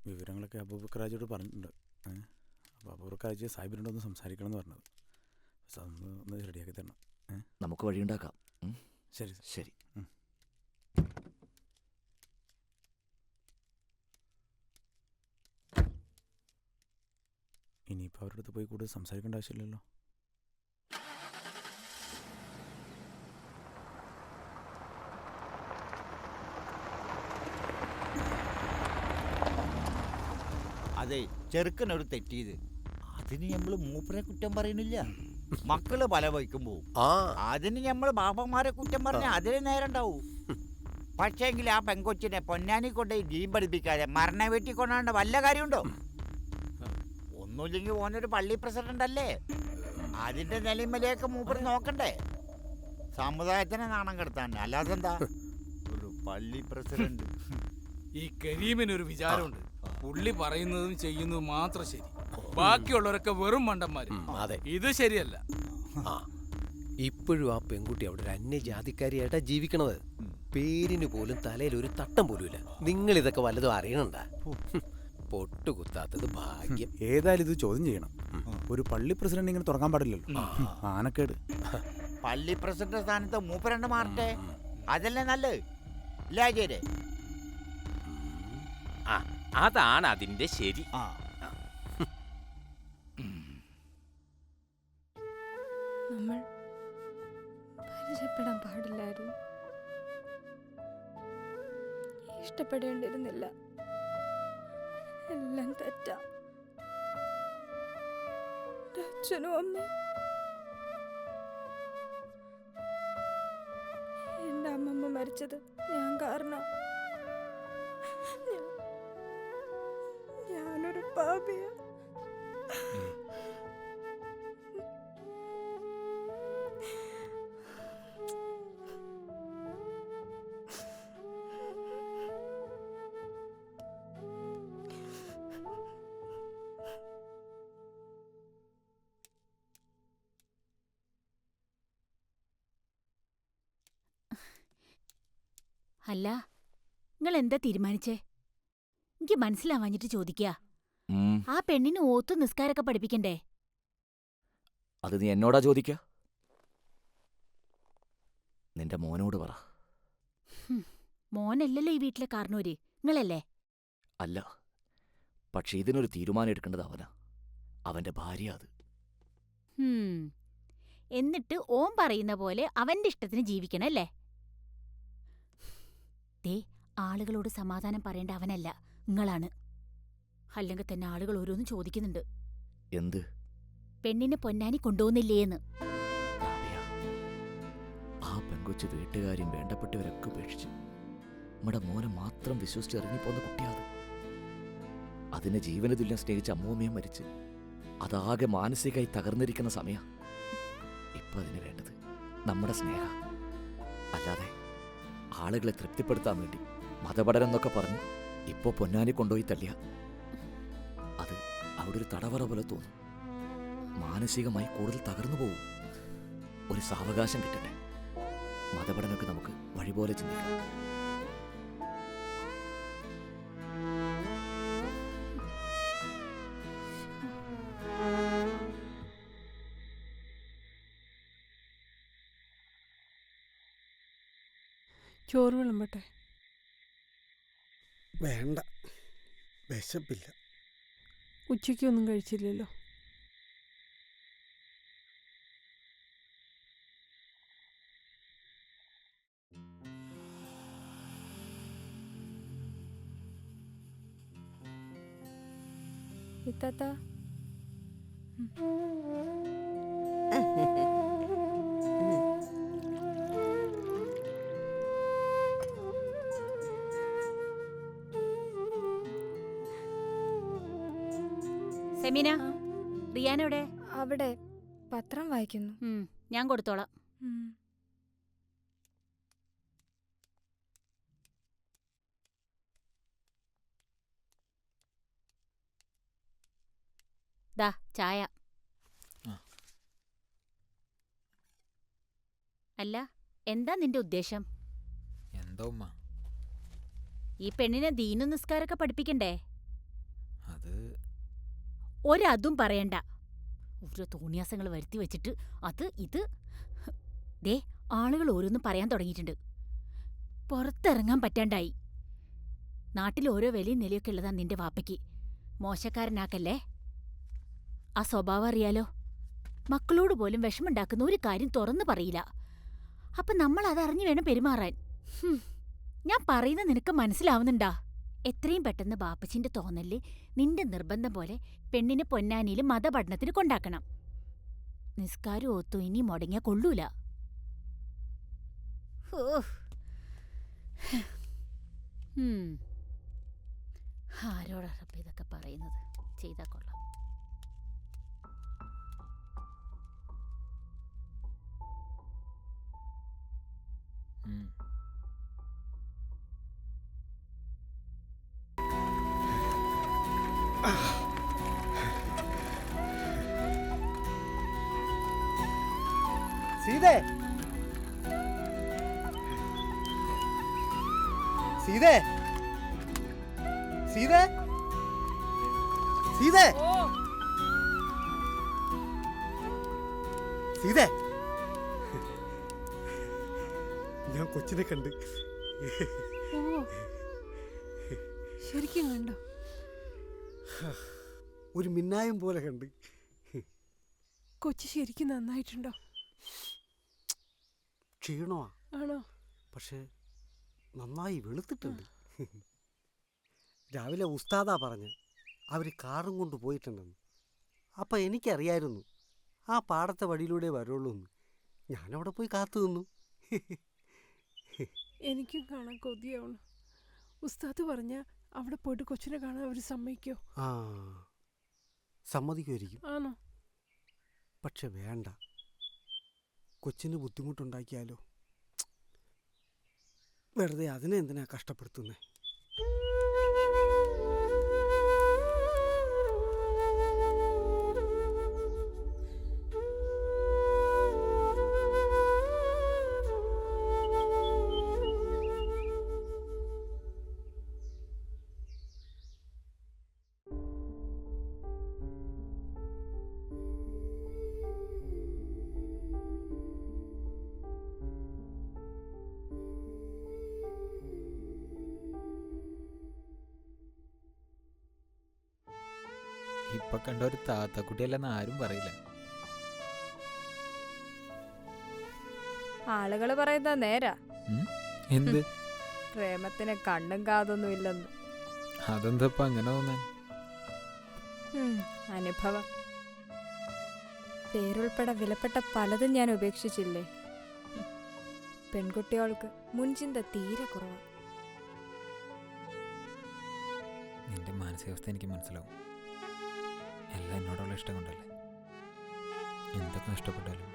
വിവരങ്ങളൊക്കെ അബൂബക്കർ ഹാജിയോട് പറഞ്ഞിട്ടുണ്ട്. അപ്പോൾ അബൂബക്കർ ഹാജി സാഹിബിനോടൊന്ന് സംസാരിക്കണം എന്ന് പറഞ്ഞത്. ഒന്ന് റെഡിയാക്കി തരണം. നമുക്ക് വഴിയുണ്ടാക്കാം. ശരി ശരി. ഇനിയിപ്പോൾ അവരുടെ അടുത്ത് പോയി കൂടുതൽ സംസാരിക്കേണ്ട ആവശ്യമില്ലല്ലോ. അതെ, ചെറുക്കനൊരു തെറ്റിയത്. അതിന് നമ്മള് മൂപ്പരെ കുറ്റം പറയുന്നില്ല. മക്കള് പല വയ്ക്കുമ്പോ അതിന് നമ്മള് ബാപ്പന്മാരെ കുറ്റം പറഞ്ഞ അതിന് നേരണ്ടാവൂ. പക്ഷേങ്കിൽ ആ പെങ്കൊച്ചിനെ പൊന്നാനി കൊണ്ട് ജീം പഠിപ്പിക്കാതെ മരണ വീട്ടിക്കൊണ്ടാണ്ട് വല്ല കാര്യമുണ്ടോ? ഒന്നുമില്ലെങ്കിൽ ഓനൊരു പള്ളി പ്രസിഡന്റ് അല്ലേ? അതിന്റെ നിലയിലേക്ക് മൂപ്പര് നോക്കണ്ടേ? സമുദായത്തിനെ നാണം കെടുത്താണ്ട്. അല്ലാതെന്താ ഒരു പള്ളി പ്രസിഡന്റ്? ഈ കരീമിനൊരു വിചാരമുണ്ട്. പുള്ളി പറയുന്നതും ചെയ്യുന്നതും മാത്രം ശരി, ബാക്കിയുള്ളവരൊക്കെ വെറും മണ്ടന്മാര്. ഇത് ശരിയല്ല. ഇപ്പോഴും ആ പെൺകുട്ടി അവിടെ ഒരു അന്യജാതിക്കാരിയായിട്ടാ ജീവിക്കണത്. പേരിന് പോലും തലയിൽ ഒരു തട്ടം പോലുമില്ല. നിങ്ങൾ ഇതൊക്കെ വല്ലതും അറിയണണ്ട. പൊട്ടുകുത്താത്തത് ഭാഗ്യം. ഏതായാലും ഇത് ചോദ്യം ചെയ്യണം. ഒരു പള്ളി പ്രസിഡന്റ് ഇങ്ങനെ തുടങ്ങാൻ പാടില്ലല്ലോ. ആനക്കേട്. പള്ളി പ്രസിഡന്റ് സ്ഥാനത്ത് മൂപ്പരണ്ട് മാറട്ടെ, അതല്ലേ നല്ലത്. ഇല്ലാജേരെ അതാണ് അതിന്റെ ശരി. നമ്മൾ പരിചയപ്പെടാൻ പാടില്ലായിരുന്നു. ഇഷ്ടപ്പെടേണ്ടിയിരുന്നില്ല. എല്ലാം തെറ്റാ. അച്ഛനും അമ്മയും എൻ്റെ അമ്മമ്മ മരിച്ചത് ഞാൻ കാരണം. ഞാനൊരു പാപിയാ. അല്ല, നിങ്ങൾ എന്താ തീരുമാനിച്ചേ? എനിക്ക് മനസ്സിലാവാഞ്ഞിട്ട് ചോദിക്കുക. ആ പെണ്ണിന് ഓത്തു നിസ്കാരൊക്കെ പഠിപ്പിക്കണ്ടേ? അത് നീ എന്നോടാ ചോദിക്ക? നിന്റെ മോനോട് പറ. മോനല്ലല്ലോ ഈ വീട്ടിലെ കാരണോര്, നിങ്ങളല്ലേ? അല്ല, പക്ഷെ ഇതിനൊരു തീരുമാനം എടുക്കേണ്ടത് അവനാ. അവന്റെ ഭാര്യ അത്. എന്നിട്ട് ഓൻ പറയുന്ന പോലെ അവന്റെ ഇഷ്ടത്തിന് ജീവിക്കണല്ലേ? ദേ, ആളുകളോട് സമാധാനം പറയേണ്ട അവനല്ല, നിങ്ങളാണ്. അല്ലെങ്കിൽ തന്നെ ആളുകൾ ഓരോന്നും ചോദിക്കുന്നുണ്ട്. എന്ത്? പെണ്ണിനെ പൊന്നാനി കൊണ്ടുപോകുന്നില്ലേന്ന്. ആ പെങ്കൊച്ച് വീട്ടുകാരും വേണ്ടപ്പെട്ടവരൊക്കെ ഉപേക്ഷിച്ച് നമ്മുടെ മോനെ മാത്രം വിശ്വസിച്ച് ഇറങ്ങിപ്പോന്ന കുട്ടിയാത്. അതിനെ ജീവന തുല്യം സ്നേഹിച്ച അമ്മൂമ്മയും മരിച്ച് അതാകെ മാനസികമായി തകർന്നിരിക്കുന്ന സമയ. ഇപ്പൊ അതിന് വേണ്ടത് നമ്മുടെ സ്നേഹ. അല്ലാതെ ആളുകളെ തൃപ്തിപ്പെടുത്താൻ വേണ്ടി മതപഠനം എന്നൊക്കെ പറഞ്ഞ് ഇപ്പോ പൊന്നാനി കൊണ്ടുപോയി തള്ളിയ അത് അവിടെ ഒരു തടവറ പോലെ തോന്നും. മാനസികമായി കൂടുതൽ തകർന്നു പോകും. ഒരു സാവകാശം കിട്ടട്ടെ. മതപഠനമൊക്കെ നമുക്ക് വഴിപോലെ ചിന്തിക്കാം. ചോറ് വിളമ്പട്ടെ? വേണ്ട, വിശപ്പില്ല. ഉച്ചയ്ക്കൊന്നും കഴിച്ചില്ലല്ലോ. ഇത്താത്ത, സെമീന, റിയാനെവിടെ? അവിടെ പത്രം വായിക്കുന്നു. ഞാൻ കൊടുത്തോളാം. ദാ ചായ. അല്ല, എന്താ നിന്റെ ഉദ്ദേശം? എന്തോ ഈ പെണ്ണിനെ ദീനു നിസ്കാരൊക്കെ പഠിപ്പിക്കണ്ടേ? അത് ഒരതും പറയണ്ട. ഓരോ തോന്നിയാസങ്ങൾ വരുത്തി വെച്ചിട്ട് അത് ഇത്. ദേ, ആളുകൾ ഓരോന്നും പറയാൻ തുടങ്ങിയിട്ടുണ്ട്. പുറത്തിറങ്ങാൻ പറ്റാണ്ടായി. നാട്ടിൽ ഓരോ വിലയും നിലയൊക്കെ ഉള്ളതാ നിന്റെ വാപ്പയ്ക്ക്. മോശക്കാരനാക്കല്ലേ. ആ സ്വഭാവം അറിയാലോ. മക്കളോട് പോലും വിഷമുണ്ടാക്കുന്ന ഒരു കാര്യം തുറന്നു പറയില്ല. അപ്പൊ നമ്മൾ അതറിഞ്ഞു വേണം പെരുമാറാൻ. ഞാൻ പറയുന്നത് നിനക്ക് മനസ്സിലാവുന്നുണ്ടാ? എത്രയും പെട്ടെന്ന് ബാപ്പച്ചിന്റെ തോന്നല് നിന്റെ നിർബന്ധം പോലെ പെണ്ണിനെ പൊന്നാനിയിൽ മതപഠനത്തിന് കൊണ്ടാക്കണം. നിസ്കാരം ഓത്തു ഇനി മുടങ്ങിയ കൊള്ളൂല. ആരോടാ റബ്ബേ ഇതൊക്കെ പറയുന്നത്? ചെയ്താ കൊള്ളാം. സീതേ, സീതേ, സീതേ, സീതേ, സീതേ, ഞാൻ കൊച്ചിനെ കണ്ട്. ഓ, ശരിക്കും കണ്ടോ? ഒരു മിന്നായം പോലെ കണ്ട്. കൊച്ചു ശരിക്കും നന്നായിട്ടുണ്ടോ? ക്ഷീണമാ. ആണോ? പക്ഷെ നന്നായി വെളുത്തിട്ടുണ്ട്. രാവിലെ ഉസ്താദാ പറഞ്ഞ് അവർ കാറും കൊണ്ട് പോയിട്ടുണ്ടെന്ന്. അപ്പം എനിക്കറിയായിരുന്നു ആ പാടത്തെ വഴിയിലൂടെ വരുള്ളൂ എന്ന്. ഞാനവിടെ പോയി കാത്തു നിന്നു. എനിക്കും കാണാൻ കൊതിയാവണം. ഉസ്താദ് പറഞ്ഞ അവിടെ പോയിട്ട് കൊച്ചിനെ കാണാൻ അവർ സമ്മതിക്കോ? ആ, സമ്മതിക്കുമായിരിക്കും. ആണോ? പക്ഷെ വേണ്ട, കൊച്ചിന് ബുദ്ധിമുട്ടുണ്ടാക്കിയാലോ. വെറുതെ അതിനെ എന്തിനാ കഷ്ടപ്പെടുത്തുന്നേ? ഇപ്പൊ കണ്ട ഒരു താത്തക്കുട്ടിയല്ലെന്ന് ആരും പറയില്ല. ആളുകള് പറയുന്ന നേരാ. എന്ത്? പ്രേമത്തിന് കണ്ണും കാതൊന്നും ഇല്ലെന്ന്. അതെന്താ അങ്ങനെ തോന്നാൻ? അനുഭവം. പേരുൾപ്പെടെ വിലപ്പെട്ട പലതും ഞാൻ ഉപേക്ഷിച്ചില്ലേ. പെൺകുട്ടികൾക്ക് മുൻചിന്ത തീരെ കുറവാണ്. നിന്റെ മാനസികാവസ്ഥ എനിക്ക് മനസ്സിലാവും. എല്ലാം എന്നോടുള്ള ഇഷ്ടം കൊണ്ടല്ലേ. എന്തൊക്കെ നഷ്ടപ്പെട്ടാലും